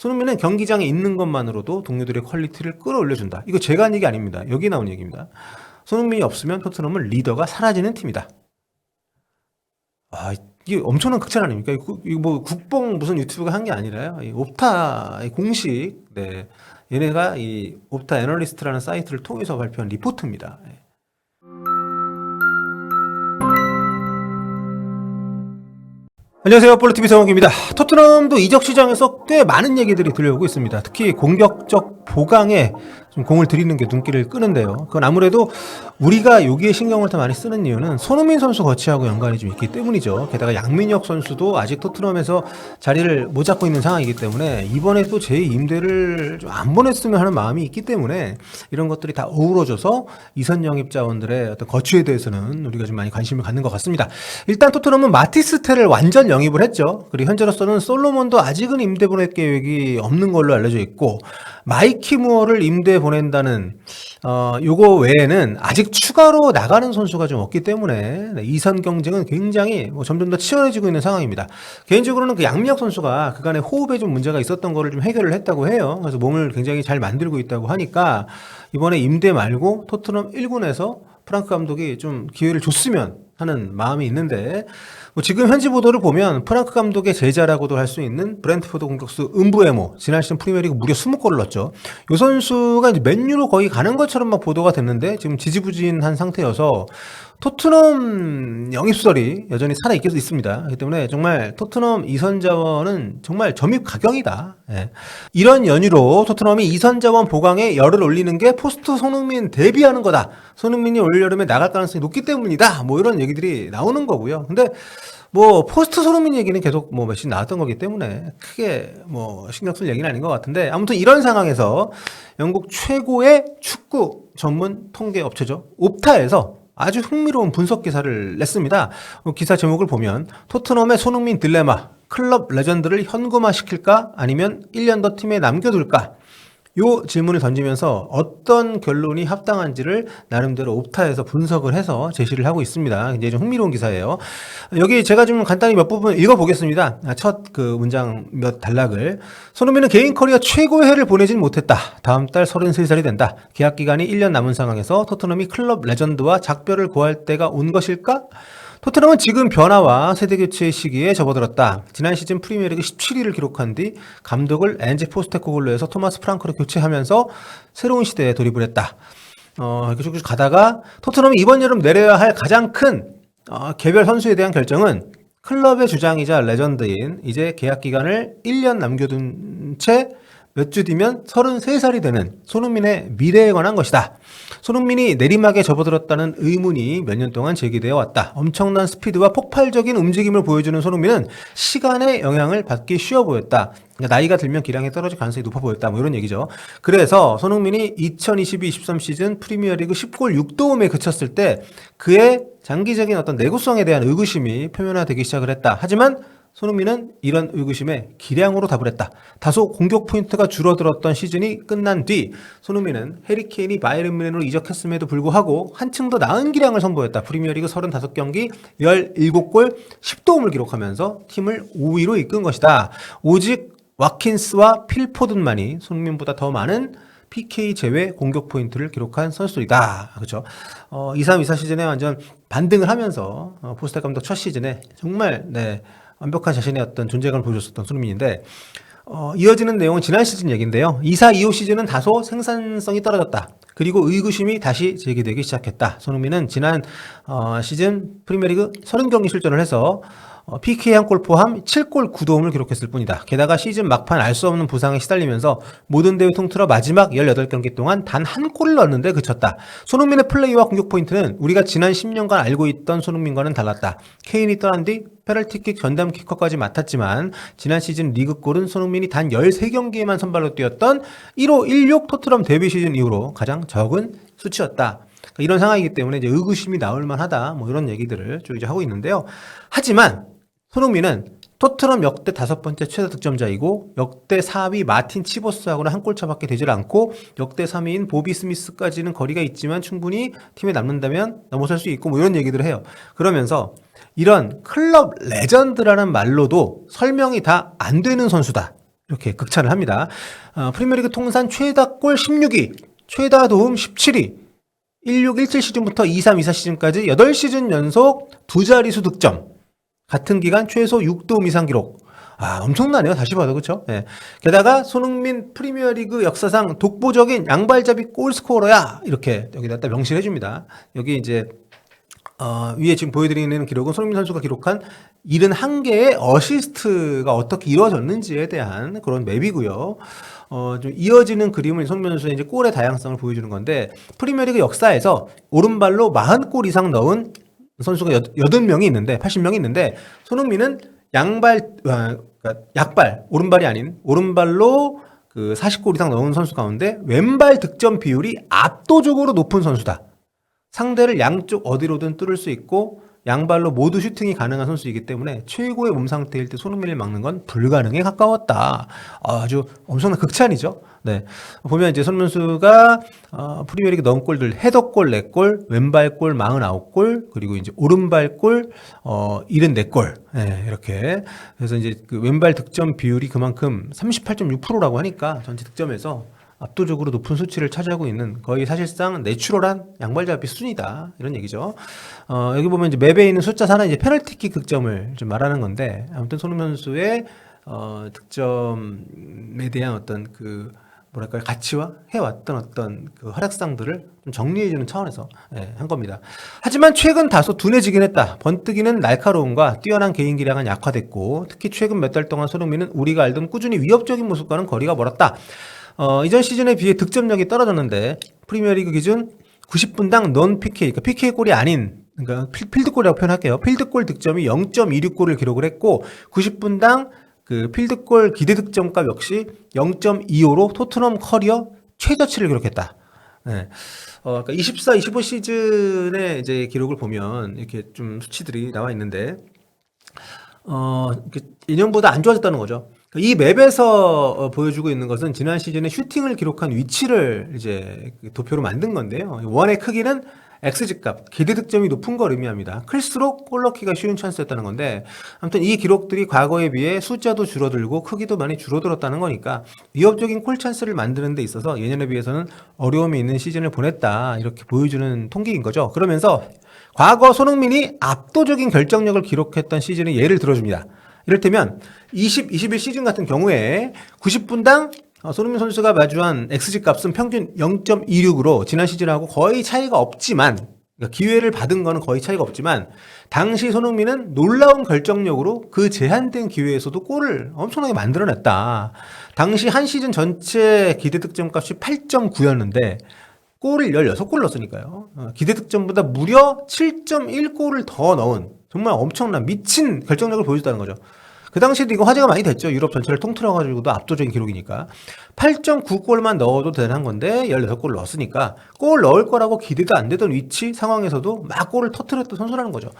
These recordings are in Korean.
손흥민은 경기장에 있는 것만으로도 동료들의 퀄리티를 끌어올려준다. 이거 제가 한 얘기 아닙니다. 여기 나온 얘기입니다. 손흥민이 없으면 토트넘은 리더가 사라지는 팀이다. 아, 이게 엄청난 극찬 아닙니까? 이거 뭐 국뽕 무슨 유튜브가 한 게 아니라요. 이 옵타 공식, 네. 얘네가 이 옵타 애널리스트라는 사이트를 통해서 발표한 리포트입니다. 네. 안녕하세요. 볼로TV 성욱입니다. 토트넘도 이적 시장에서 꽤 많은 얘기들이 들려오고 있습니다. 특히 공격적 보강에 좀 공을 들이는 게 눈길을 끄는데요. 그건 아무래도 우리가 여기에 신경을 더 많이 쓰는 이유는 손흥민 선수 거치하고 연관이 좀 있기 때문이죠. 게다가 양민혁 선수도 아직 토트넘에서 자리를 못 잡고 있는 상황이기 때문에 이번에 또 제2임대를 좀 안 보냈으면 하는 마음이 있기 때문에 이런 것들이 다 어우러져서 이선 영입 자원들의 어떤 거취에 대해서는 우리가 좀 많이 관심을 갖는 것 같습니다. 일단 토트넘은 마티스텔을 완전 영입을 했죠. 그리고 현재로서는 솔로몬도 아직은 임대 보낼 계획이 없는 걸로 알려져 있고 마이키 무어를 임대 보낸다는 요거 외에는 아직 추가로 나가는 선수가 좀 없기 때문에 이선 경쟁은 굉장히 점점 더 치열해지고 있는 상황입니다. 개인적으로는 그 양민혁 선수가 그간의 호흡에 좀 문제가 있었던 거를 좀 해결을 했다고 해요. 그래서 몸을 굉장히 잘 만들고 있다고 하니까 이번에 임대 말고 토트넘 1군에서 프랑크 감독이 좀 기회를 줬으면 하는 마음이 있는데 뭐 지금 현지 보도를 보면 프랑크 감독의 제자라고도 할 수 있는 브렌트포드 공격수 은부에모 지난 시즌 프리미어리그 무려 20골을 넣었죠. 이 선수가 이제 맨유로 거의 가는 것처럼 막 보도가 됐는데 지금 지지부진한 상태여서 토트넘 영입설이 여전히 살아있게 있습니다. 그렇기 때문에 정말 토트넘 이선 자원은 정말 점입 가경이다. 예. 이런 연유로 토트넘이 이선 자원 보강에 열을 올리는 게 포스트 손흥민 대비하는 거다. 손흥민이 올여름에 나갈 가능성이 높기 때문이다. 뭐 이런 얘기들이 나오는 거고요. 근데 뭐 포스트 손흥민 얘기는 계속 뭐 몇십 나왔던 거기 때문에 크게 뭐 신경 쓸 얘기는 아닌 것 같은데 아무튼 이런 상황에서 영국 최고의 축구 전문 통계 업체죠. 옵타에서 아주 흥미로운 분석 기사를 냈습니다. 기사 제목을 보면 토트넘의 손흥민 딜레마, 클럽 레전드를 현금화시킬까 아니면 1년 더 팀에 남겨둘까? 요 질문을 던지면서 어떤 결론이 합당한지를 나름대로 옵타에서 분석을 해서 제시를 하고 있습니다. 굉장히 좀 흥미로운 기사예요. 여기 제가 좀 간단히 몇 부분 읽어보겠습니다. 첫 그 문장 몇 단락을. 손흥민은 개인 커리어 최고의 해를 보내진 못했다. 다음 달 33살이 된다. 계약 기간이 1년 남은 상황에서 토트넘이 클럽 레전드와 작별을 고할 때가 온 것일까? 토트넘은 지금 변화와 세대교체의 시기에 접어들었다. 지난 시즌 프리미어리그 17위를 기록한 뒤 감독을 엔지 포스테코글로에서 토마스 프랑크로 교체하면서 새로운 시대에 돌입을 했다. 이렇게 쭉 가다가 토트넘이 이번 여름 내려야 할 가장 큰 개별 선수에 대한 결정은 클럽의 주장이자 레전드인 이제 계약 기간을 1년 남겨둔 채 몇 주 뒤면 33살이 되는 손흥민의 미래에 관한 것이다. 손흥민이 내리막에 접어들었다는 의문이 몇 년 동안 제기되어 왔다. 엄청난 스피드와 폭발적인 움직임을 보여주는 손흥민은 시간의 영향을 받기 쉬워 보였다. 그러니까 나이가 들면 기량이 떨어질 가능성이 높아 보였다. 뭐 이런 얘기죠. 그래서 손흥민이 2022-23 시즌 프리미어리그 10골 6도움에 그쳤을 때 그의 장기적인 어떤 내구성에 대한 의구심이 표면화되기 시작을 했다. 하지만 손흥민은 이런 의구심에 기량으로 답을 했다. 다소 공격 포인트가 줄어들었던 시즌이 끝난 뒤 손흥민은 해리 케인이 바이에른 뮌헨으로 이적했음에도 불구하고 한층 더 나은 기량을 선보였다. 프리미어리그 35경기 17골 10도움을 기록하면서 팀을 5위로 이끈 것이다. 오직 와킨스와 필포든만이 손흥민보다 더 많은 PK 제외 공격 포인트를 기록한 선수들이다. 그렇죠. 23-24 시즌에 완전 반등을 하면서 포스텔 감독 첫 시즌에 정말 완벽한 자신의 어떤 존재감을 보여줬었던 손흥민인데 이어지는 내용은 지난 시즌 얘기인데요. 24-25 시즌은 다소 생산성이 떨어졌다. 그리고 의구심이 다시 제기되기 시작했다. 손흥민은 지난 시즌 프리미어리그 30경기 출전을 해서 PK 한 골 포함 7골 9도움을 기록했을 뿐이다. 게다가 시즌 막판 알 수 없는 부상에 시달리면서 모든 대회 통틀어 마지막 18경기 동안 단 한 골을 넣었는데 그쳤다. 손흥민의 플레이와 공격 포인트는 우리가 지난 10년간 알고 있던 손흥민과는 달랐다. 케인이 떠난 뒤 페널티킥 전담 키커까지 맡았지만 지난 시즌 리그골은 손흥민이 단 13경기에만 선발로 뛰었던 15-16 토트넘 데뷔 시즌 이후로 가장 적은 수치였다. 그러니까 이런 상황이기 때문에 이제 의구심이 나올 만하다. 뭐 이런 얘기들을 쭉 이제 하고 있는데요. 하지만 손흥민은 토트넘 역대 5번째 최다 득점자이고 역대 4위 마틴 치보스하고는 한 골차밖에 되질 않고 역대 3위인 보비 스미스까지는 거리가 있지만 충분히 팀에 남는다면 넘어설 수 있고 뭐 이런 얘기들을 해요. 그러면서 이런 클럽 레전드라는 말로도 설명이 다 안 되는 선수다. 이렇게 극찬을 합니다. 프리미어리그 통산 최다 골 16위, 최다 도움 17위, 16-17 시즌부터 23-24 시즌까지 8시즌 연속 두 자릿수 득점, 같은 기간 최소 6도움 이상 기록. 엄청나네요. 다시 봐도 그렇죠. 예. 게다가 손흥민 프리미어리그 역사상 독보적인 양발잡이 골스코어러야 이렇게 여기다 명시를 해줍니다. 여기 이제 위에 지금 보여드리는 기록은 손흥민 선수가 기록한 71개의 어시스트가 어떻게 이루어졌는지에 대한 그런 맵이고요. 좀 이어지는 그림을 손흥민 선수의 이제 골의 다양성을 보여주는 건데, 프리미어리그 역사에서 오른발로 40골 이상 넣은 선수가 80명이 있는데, 80명이 있는데, 손흥민은 약발, 오른발이 아닌 오른발로 그 40골 이상 넣은 선수 가운데 왼발 득점 비율이 압도적으로 높은 선수다. 상대를 양쪽 어디로든 뚫을 수 있고 양발로 모두 슈팅이 가능한 선수이기 때문에 최고의 몸 상태일 때 손흥민을 막는 건 불가능에 가까웠다. 아주 엄청난 극찬이죠. 네. 보면 이제 손흥민 선수가 프리미어리그 넣은 골들 헤더골 4골, 왼발골 49골, 그리고 이제 오른발골 74골. 네, 이렇게. 그래서 이제 그 왼발 득점 비율이 그만큼 38.6%라고 하니까 전체 득점에서 압도적으로 높은 수치를 차지하고 있는, 거의 사실상 내추럴한 양발잡이 수준이다, 이런 얘기죠. 여기 보면 이제 맵에 있는 숫자 4는 이제 페널티킥 득점을 좀 말하는 건데, 아무튼 손흥민 선수의 득점에 대한 어떤 그 뭐랄까요, 가치와 해왔던 어떤 그 활약상들을 좀 정리해주는 차원에서 한 겁니다. 하지만 최근 다소 둔해지긴 했다. 번뜩이는 날카로움과 뛰어난 개인 기량은 약화됐고, 특히 최근 몇 달 동안 손흥민은 우리가 알던 꾸준히 위협적인 모습과는 거리가 멀었다. 이전 시즌에 비해 득점력이 떨어졌는데, 프리미어리그 기준 90분당 넌 PK, 그러니까 PK 골이 아닌, 그러니까 필드골이라고 표현할게요. 필드골 득점이 0.26골을 기록을 했고, 90분당 그 필드골 기대 득점값 역시 0.25로 토트넘 커리어 최저치를 기록했다. 네. 그러니까 24-25 시즌의 이제 기록을 보면 이렇게 좀 수치들이 나와 있는데, 예년보다 안 좋아졌다는 거죠. 이 맵에서 보여주고 있는 것은 지난 시즌에 슈팅을 기록한 위치를 이제 도표로 만든 건데요. 원의 크기는 XG값, 기대 득점이 높은 걸 의미합니다. 클수록 골 넣기가 쉬운 찬스였다는 건데, 아무튼 이 기록들이 과거에 비해 숫자도 줄어들고 크기도 많이 줄어들었다는 거니까 위협적인 골 찬스를 만드는 데 있어서 예년에 비해서는 어려움이 있는 시즌을 보냈다, 이렇게 보여주는 통계인 거죠. 그러면서 과거 손흥민이 압도적인 결정력을 기록했던 시즌의 예를 들어줍니다. 이를테면 20-21 시즌 같은 경우에 90분당 손흥민 선수가 마주한 XG 값은 평균 0.26으로 지난 시즌하고 거의 차이가 없지만, 그러니까 기회를 받은 거는 거의 차이가 없지만, 당시 손흥민은 놀라운 결정력으로 그 제한된 기회에서도 골을 엄청나게 만들어냈다. 당시 한 시즌 전체 기대 득점 값이 8.9였는데 골을 16골 넣었으니까요. 기대 득점보다 무려 7.1골을 더 넣은 정말 엄청난 미친 결정력을 보여줬다는 거죠. 그 당시에도 이거 화제가 많이 됐죠. 유럽 전체를 통틀어가지고도 압도적인 기록이니까. 8.9골만 넣어도 되는 건데 16골 넣었으니까 골 넣을 거라고 기대도 안 되던 위치 상황에서도 막 골을 터뜨렸던 선수라는 거죠.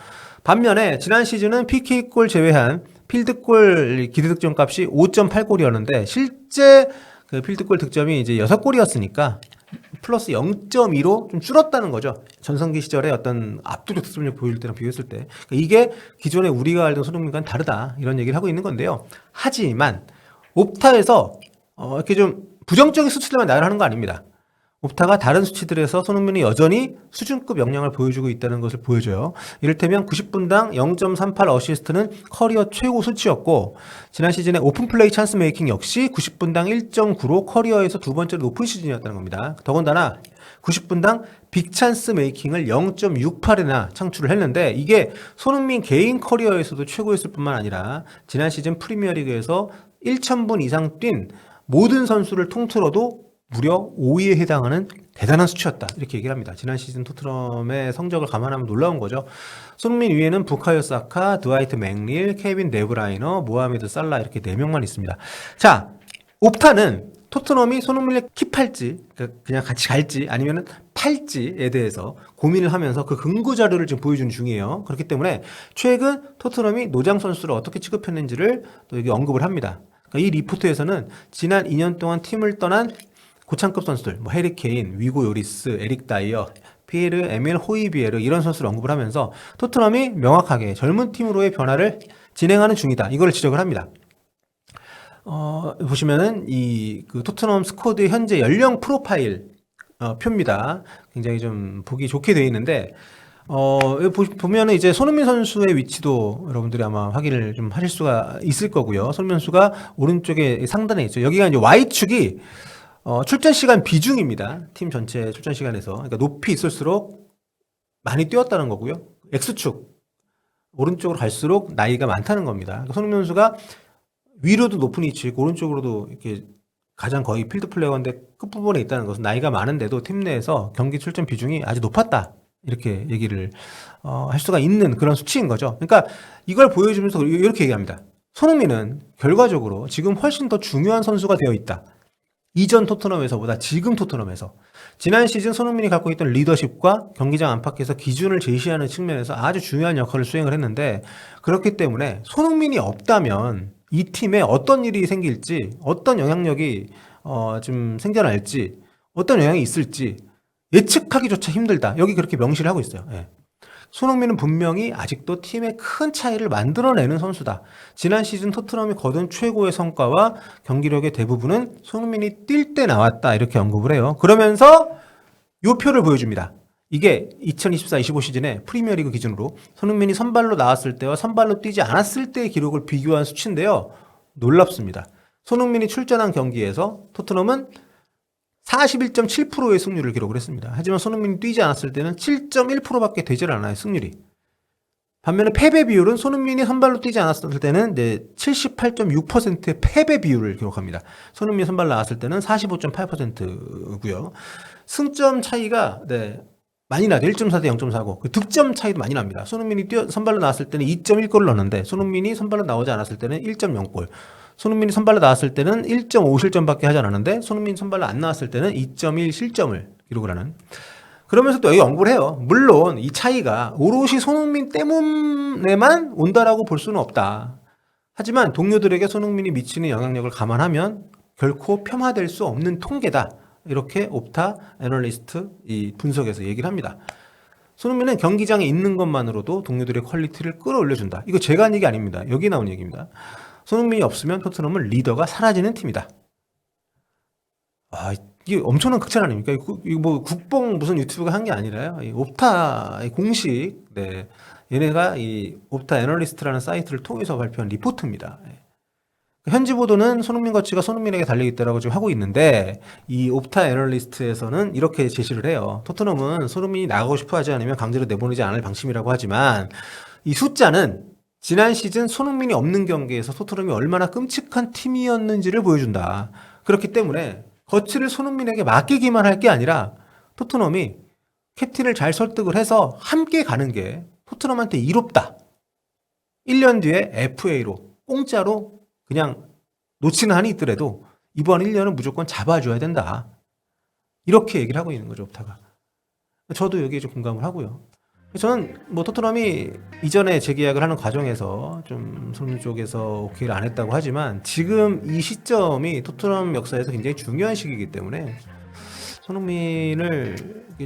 반면에 지난 시즌은 PK골 제외한 필드골 기대득점 값이 5.8골이었는데 실제 그 필드골 득점이 이제 6골이었으니까 플러스 0.2로 좀 줄었다는 거죠. 전성기 시절에 어떤 압도적 득점력 보일 때랑 비교했을 때. 그러니까 이게 기존에 우리가 알던 손흥민과는 다르다, 이런 얘기를 하고 있는 건데요. 하지만 옵타에서 이렇게 좀 부정적인 수치들만 나열하는 거 아닙니다. 옵타가 다른 수치들에서 손흥민이 여전히 수준급 역량을 보여주고 있다는 것을 보여줘요. 이를테면 90분당 0.38 어시스트는 커리어 최고 수치였고, 지난 시즌에 오픈 플레이 찬스 메이킹 역시 90분당 1.9로 커리어에서 두 번째로 높은 시즌이었다는 겁니다. 더군다나 90분당 빅 찬스 메이킹을 0.68이나 창출을 했는데, 이게 손흥민 개인 커리어에서도 최고였을 뿐만 아니라 지난 시즌 프리미어리그에서 1,000분 이상 뛴 모든 선수를 통틀어도 무려 5위에 해당하는 대단한 수치였다, 이렇게 얘기를 합니다. 지난 시즌 토트넘의 성적을 감안하면 놀라운 거죠. 손흥민 위에는 부카요 사카, 드와이트 맥닐, 케빈 데브라이너, 모하메드 살라, 이렇게 4명만 있습니다. 자, 옵타는 토트넘이 손흥민을 킵할지, 그냥 같이 갈지 아니면 팔지에 대해서 고민을 하면서 그 근거 자료를 지금 보여주는 중이에요. 그렇기 때문에 최근 토트넘이 노장 선수를 어떻게 취급했는지를 또 여기 언급을 합니다. 그러니까 이 리포트에서는 지난 2년 동안 팀을 떠난 고창급 선수들, 뭐 해리 케인, 위고 요리스, 에릭 다이어, 피에르 에밀 호이비에르, 이런 선수를 언급을 하면서 토트넘이 명확하게 젊은 팀으로의 변화를 진행하는 중이다, 이걸 지적을 합니다. 보시면은 그 토트넘 스쿼드의 현재 연령 프로파일 표입니다. 굉장히 좀 보기 좋게 되어 있는데 여기 보면은 이제 손흥민 선수의 위치도 여러분들이 아마 확인을 좀 하실 수가 있을 거고요. 손흥민 선수가 오른쪽에 상단에 있죠. 여기가 이제 Y축이 출전 시간 비중입니다. 팀 전체 출전 시간에서. 그러니까 높이 있을수록 많이 뛰었다는 거고요. X축 오른쪽으로 갈수록 나이가 많다는 겁니다. 그러니까 손흥민 선수가 위로도 높은 위치 있고 오른쪽으로도 이렇게 가장 거의 필드 플레이어인데 끝부분에 있다는 것은 나이가 많은데도 팀 내에서 경기 출전 비중이 아주 높았다. 이렇게 얘기를 할 수가 있는 그런 수치인 거죠. 그러니까 이걸 보여주면서 이렇게 얘기합니다. 손흥민은 결과적으로 지금 훨씬 더 중요한 선수가 되어 있다. 이전 토트넘에서보다 지금 토트넘에서. 지난 시즌 손흥민이 갖고 있던 리더십과 경기장 안팎에서 기준을 제시하는 측면에서 아주 중요한 역할을 수행을 했는데, 그렇기 때문에 손흥민이 없다면 이 팀에 어떤 일이 생길지, 어떤 영향력이 좀 생겨날지, 어떤 영향이 있을지 예측하기조차 힘들다. 여기 그렇게 명시를 하고 있어요. 예. 손흥민은 분명히 아직도 팀의 큰 차이를 만들어내는 선수다. 지난 시즌 토트넘이 거둔 최고의 성과와 경기력의 대부분은 손흥민이 뛸 때 나왔다. 이렇게 언급을 해요. 그러면서 요 표를 보여줍니다. 이게 2024-25 시즌에 프리미어리그 기준으로 손흥민이 선발로 나왔을 때와 선발로 뛰지 않았을 때의 기록을 비교한 수치인데요. 놀랍습니다. 손흥민이 출전한 경기에서 토트넘은 41.7%의 승률을 기록을 했습니다. 하지만 손흥민이 뛰지 않았을 때는 7.1%밖에 되질 않아요, 승률이. 반면에 패배 비율은 손흥민이 선발로 뛰지 않았을 때는 78.6%의 패배 비율을 기록합니다. 손흥민이 선발 나왔을 때는 45.8%고요. 승점 차이가 많이 나죠. 1.4 대 0.4고 그 득점 차이도 많이 납니다. 손흥민이 선발로 나왔을 때는 2.1골을 넣었는데 손흥민이 선발로 나오지 않았을 때는 1.0골. 손흥민이 선발로 나왔을 때는 1.5실점밖에 하지 않았는데 손흥민이 선발로 안 나왔을 때는 2.1 실점을 기록을 하는. 그러면서 또 여기 언급을 해요. 물론 이 차이가 오롯이 손흥민 때문에만 온다라고 볼 수는 없다. 하지만 동료들에게 손흥민이 미치는 영향력을 감안하면 결코 폄하될 수 없는 통계다. 이렇게 옵타 애널리스트 이 분석에서 얘기를 합니다. 손흥민은 경기장에 있는 것만으로도 동료들의 퀄리티를 끌어올려준다. 이거 제가 한 얘기 아닙니다. 여기 나온 얘기입니다. 손흥민이 없으면 토트넘은 리더가 사라지는 팀이다. 이게 엄청난 극찬 아닙니까? 이거 뭐 국뽕 무슨 유튜브가 한 게 아니라요. 이 옵타 공식, 얘네가 이 옵타 애널리스트라는 사이트를 통해서 발표한 리포트입니다. 현지 보도는 손흥민 거치가 손흥민에게 달려있다라고 지금 하고 있는데, 이 옵타 애널리스트에서는 이렇게 제시를 해요. 토트넘은 손흥민이 나가고 싶어 하지 않으면 강제로 내보내지 않을 방침이라고 하지만, 이 숫자는 지난 시즌 손흥민이 없는 경기에서 토트넘이 얼마나 끔찍한 팀이었는지를 보여준다. 그렇기 때문에 거치를 손흥민에게 맡기기만 할 게 아니라 토트넘이 캡틴을 잘 설득을 해서 함께 가는 게 토트넘한테 이롭다. 1년 뒤에 FA로 공짜로 그냥 놓치는 한이 있더라도 이번 1년은 무조건 잡아줘야 된다. 이렇게 얘기를 하고 있는 거죠, 옵타가. 저도 여기에 좀 공감을 하고요. 저는 뭐 토트넘이 이전에 재계약을 하는 과정에서 좀 손흥민 쪽에서 오케이를 안 했다고 하지만 지금 이 시점이 토트넘 역사에서 굉장히 중요한 시기이기 때문에 손흥민을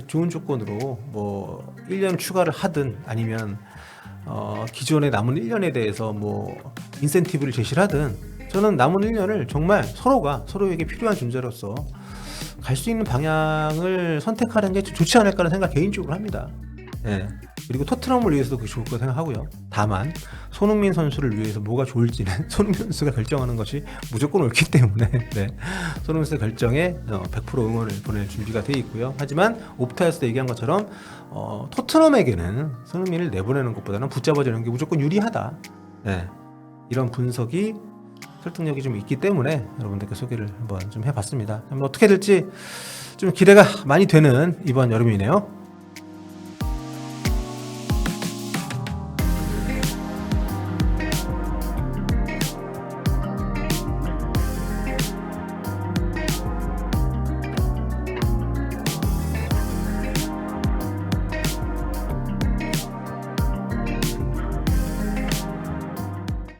좋은 조건으로 뭐 1년 추가를 하든 아니면 기존에 남은 1년에 대해서 뭐 인센티브를 제시를 하든 저는 남은 1년을 정말 서로가 서로에게 필요한 존재로서 갈 수 있는 방향을 선택하는 게 좋지 않을까라는 생각 개인적으로 합니다. 그리고 토트넘을 위해서도 그게 좋을 거라 생각하고요. 다만 손흥민 선수를 위해서 뭐가 좋을지는 손흥민 선수가 결정하는 것이 무조건 옳기 때문에 손흥민 선수 결정에 100% 응원을 보낼 준비가 되어 있고요. 하지만 옵타에서 얘기한 것처럼 토트넘에게는 손흥민을 내보내는 것보다는 붙잡아주는 게 무조건 유리하다. 이런 분석이 설득력이 좀 있기 때문에 여러분들께 소개를 한번 좀 해봤습니다. 어떻게 될지 좀 기대가 많이 되는 이번 여름이네요.